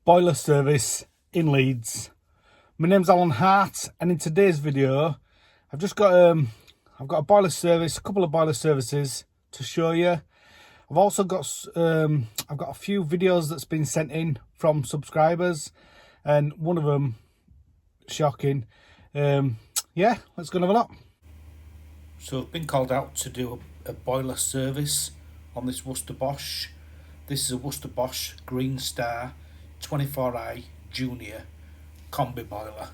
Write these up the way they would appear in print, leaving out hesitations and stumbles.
Boiler Service in Leeds. My name's Alan Hart, and in today's video I've got a boiler service, a couple of boiler services to show you. I've also got a few videos that's been sent in from subscribers, and one of them shocking. Yeah, let's go and have a look. So I've been called out to do a boiler service on this Worcester Bosch. This is a Worcester Bosch Green Star 24i Junior Combi Boiler.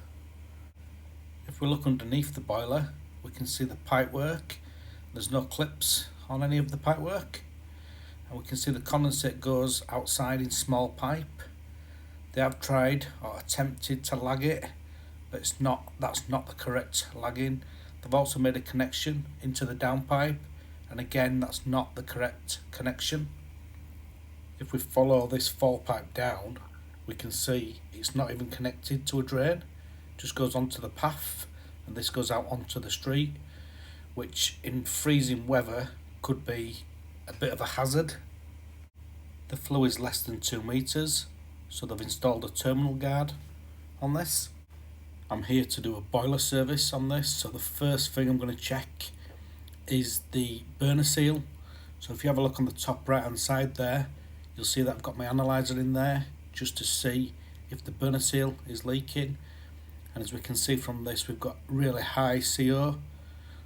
If we look underneath the boiler, we can see the pipework. There's no clips on any of the pipework, and we can see the condensate goes outside in small pipe. They have tried or attempted to lag it, but that's not the correct lagging. They've also made a connection into the downpipe, and again that's not the correct connection. If we follow this fall pipe down, we can see it's not even connected to a drain, it just goes onto the path, and this goes out onto the street, which in freezing weather could be a bit of a hazard. The flow is less than 2 meters, so they've installed a terminal guard on this. I'm here to do a boiler service on this, so the first thing I'm going to check is the burner seal. So if you have a look on the top right hand side there, you'll see that I've got my analyzer in there just to see if the burner seal is leaking. And as we can see from this, we've got really high CO,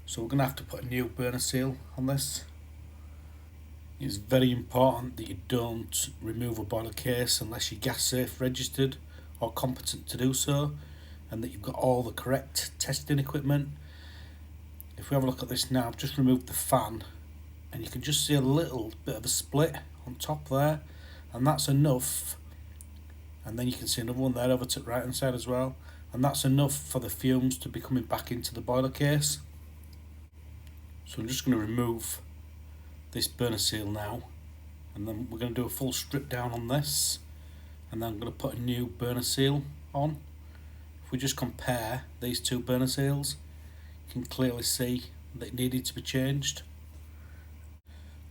so we're going to have to put a new burner seal on this. It's very important that you don't remove a boiler case unless you're gas safe registered or competent to do so, and that you've got all the correct testing equipment. If we have a look at this now, I've just removed the fan, and you can just see a little bit of a split on top there, and that's enough. And then you can see another one there over to the right hand side as well, and that's enough for the fumes to be coming back into the boiler case. So I'm just going to remove this burner seal now, and then we're going to do a full strip down on this, and then I'm going to put a new burner seal on. If we just compare these two burner seals, you can clearly see that it needed to be changed.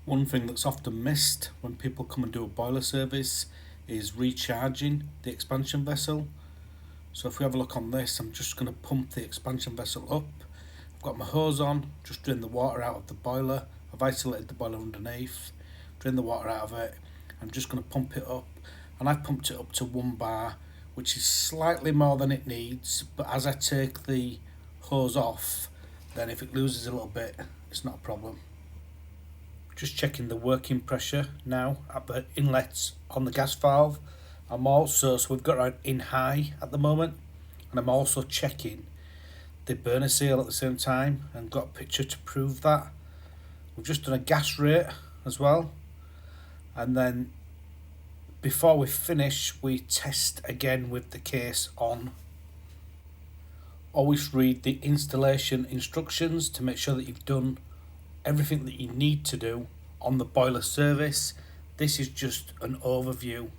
One thing that's often missed when people come and do a boiler service is recharging the expansion vessel. So if we have a look on this, I'm just going to pump the expansion vessel up. I've got my hose on, just drain the water out of the boiler. I've isolated the boiler underneath, drain the water out of it. I'm just going to pump it up, and I've pumped it up to 1 bar, which is slightly more than it needs, but as I take the hose off, then if it loses a little bit, it's not a problem. Just checking the working pressure now at the inlets on the gas valve. So we've got it in high at the moment, and I'm also checking the burner seal at the same time and got a picture to prove that. We've just done a gas rate as well, and then before we finish we test again with the case on. Always read the installation instructions to make sure that you've done everything that you need to do on the boiler service. This is just an overview.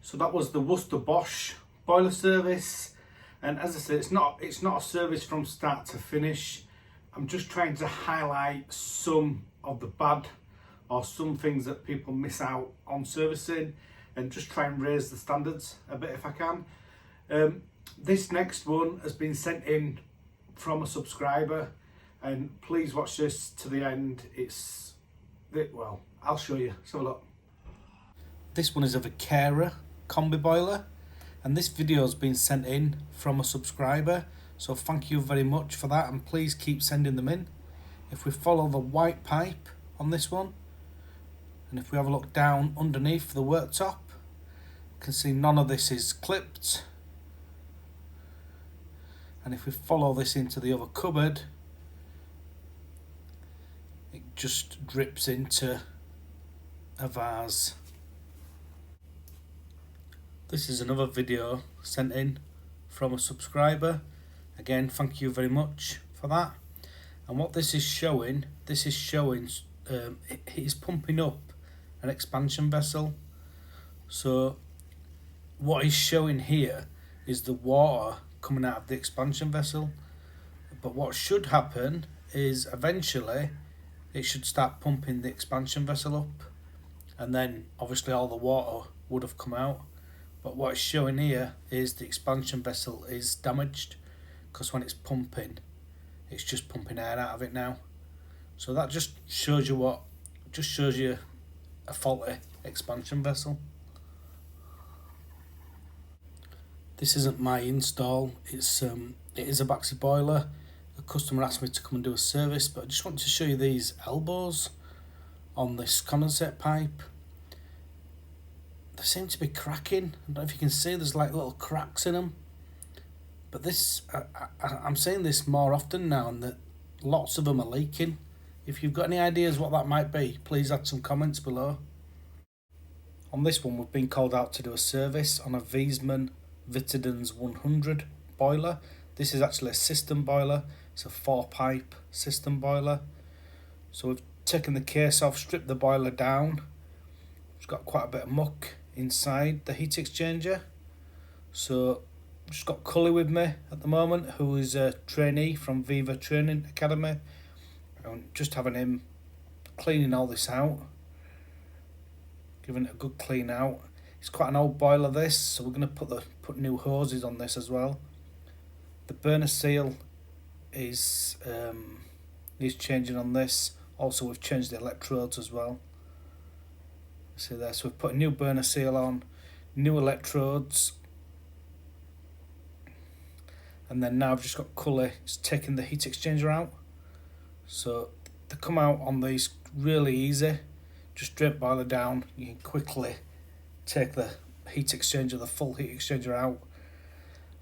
So that was the Worcester Bosch boiler service, and as I said, it's not a service from start to finish. I'm just trying to highlight some of the bad or some things that people miss out on servicing, and just try and raise the standards a bit if I can. This next one has been sent in from a subscriber, and please watch this to the end. Well, I'll show you. So look. This one is of a Carer Combi Boiler, and this video has been sent in from a subscriber, so thank you very much for that, and please keep sending them in. If we follow the white pipe on this one, and if we have a look down underneath the worktop, you can see none of this is clipped. And if we follow this into the other cupboard, it just drips into a vase. This is another video sent in from a subscriber. Again, thank you very much for that. And what this is showing, it is pumping up an expansion vessel. So what is showing here is the water coming out of the expansion vessel, but what should happen is eventually it should start pumping the expansion vessel up, and then obviously all the water would have come out. But what it's showing here is the expansion vessel is damaged, because when it's pumping, it's just pumping air out of it now. So that just shows you a faulty expansion vessel. This isn't my install. It is a Baxi boiler. The customer asked me to come and do a service, but I just want to show you these elbows on this condensate pipe. They seem to be cracking. I don't know if you can see, there's like little cracks in them. But this, I'm seeing this more often now, and that lots of them are leaking. If you've got any ideas what that might be, please add some comments below. On this one, we've been called out to do a service on a Viessmann Vitodens 100 boiler. This is actually a system boiler. It's a 4-pipe system boiler. So we've taken the case off, stripped the boiler down. It's got quite a bit of muck inside the heat exchanger. So I've just got Cully with me at the moment, who is a trainee from Viva Training Academy. I'm just having him cleaning all this out, giving it a good clean out. It's quite an old boiler this, so we're going to put new hoses on this as well. The burner seal is changing on this. Also, we've changed the electrodes as well. See there, so we've put a new burner seal on, new electrodes, and then now I've just got Cully taking the heat exchanger out. So they come out on these really easy. Just drape boiler down, you can quickly take the heat exchanger, the full heat exchanger out,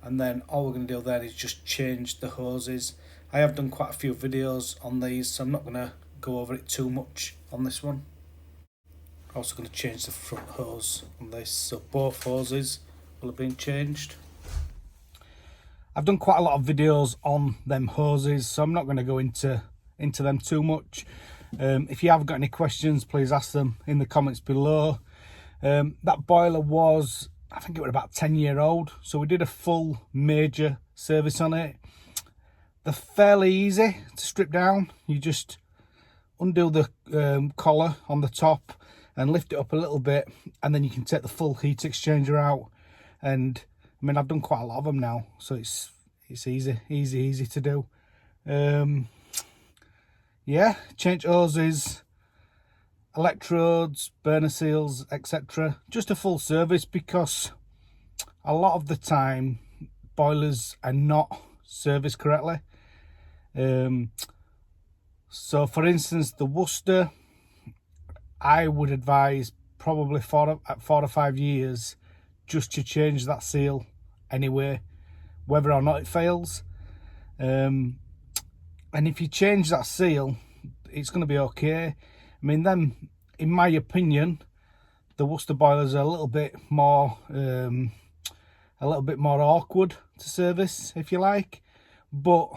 and then all we're going to do then is just change the hoses. I have done quite a few videos on these, so I'm not going to go over it too much on this one. Also going to change the front hose on this, so both hoses will have been changed. I've done quite a lot of videos on them hoses, so I'm not going to go into them too much. If you have got any questions, please ask them in the comments below. That boiler was, I think it was about 10-year-old, so we did a full major service on it. They're fairly easy to strip down. You just undo the collar on the top and lift it up a little bit, and then you can take the full heat exchanger out. And I mean, I've done quite a lot of them now, so it's easy to do. Yeah, change hoses, electrodes, burner seals, etc. Just a full service, because a lot of the time boilers are not serviced correctly. So for instance, the Worcester, I would advise probably 4 to 5 years just to change that seal anyway, whether or not it fails. And if you change that seal, it's going to be okay. I mean, then, in my opinion, the Worcester boilers are a little bit more awkward to service, if you like, but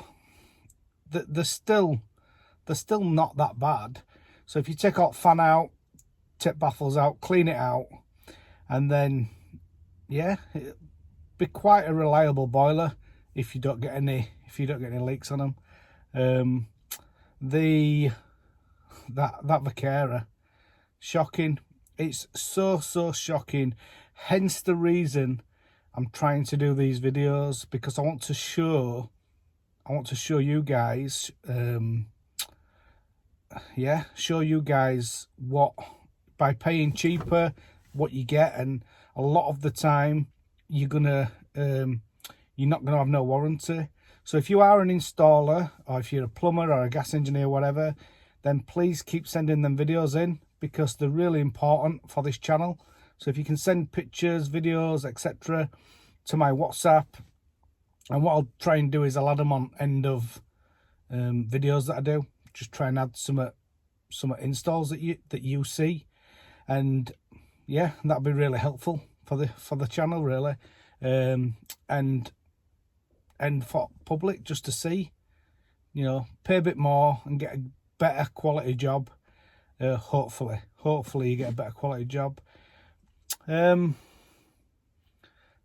they're still not that bad. So if you take out fan out, take baffles out, clean it out, and then yeah, it'll be quite a reliable boiler if you don't get any leaks on them. That Vaquera, shocking. It's so shocking. Hence the reason I'm trying to do these videos, because I want to show you guys, show you guys what, by paying cheaper, what you get. And a lot of the time you're not gonna have no warranty. So if you are an installer, or if you're a plumber or a gas engineer, whatever, then please keep sending them videos in, because they're really important for this channel. So if you can send pictures, videos, etc. to my WhatsApp, and what I'll try and do is I'll add them on end of videos that I do. Just try and add some installs that you see, and yeah, that'll be really helpful for the channel, really, and for public, just to see, pay a bit more and get a better quality job. Hopefully you get a better quality job. Or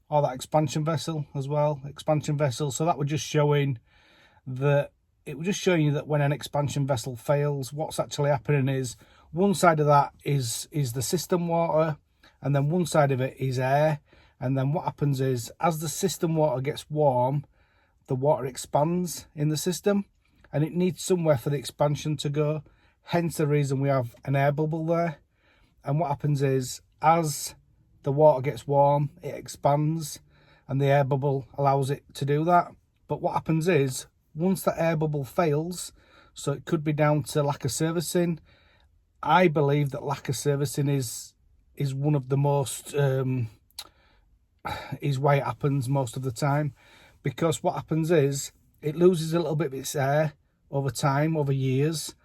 that expansion vessel as well, so that was just showing that, it was just showing you that when an expansion vessel fails, what's actually happening is one side of that is the system water, and then one side of it is air. And then what happens is, as the system water gets warm, the water expands in the system, and it needs somewhere for the expansion to go. Hence the reason we have an air bubble there. And what happens is, as the water gets warm, it expands, and the air bubble allows it to do that. But what happens is, once the air bubble fails, so it could be down to lack of servicing. I believe that lack of servicing is one of the most is why it happens most of the time, because what happens is it loses a little bit of its air over time, over years,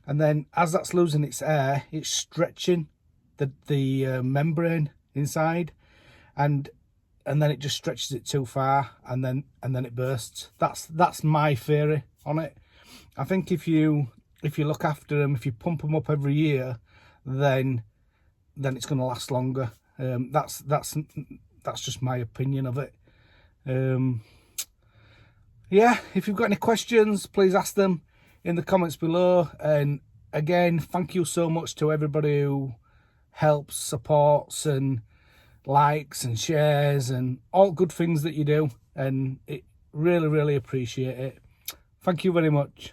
and then as that's losing its air, it's stretching the membrane inside, and then it just stretches it too far, and then it bursts. That's my theory on it. I think if you look after them, if you pump them up every year, then it's going to last longer. That's just my opinion of it. Yeah, if you've got any questions, please ask them in the comments below. And again, thank you so much to everybody who helps, supports, and likes and shares and all good things that you do, and it really appreciate it. Thank you very much.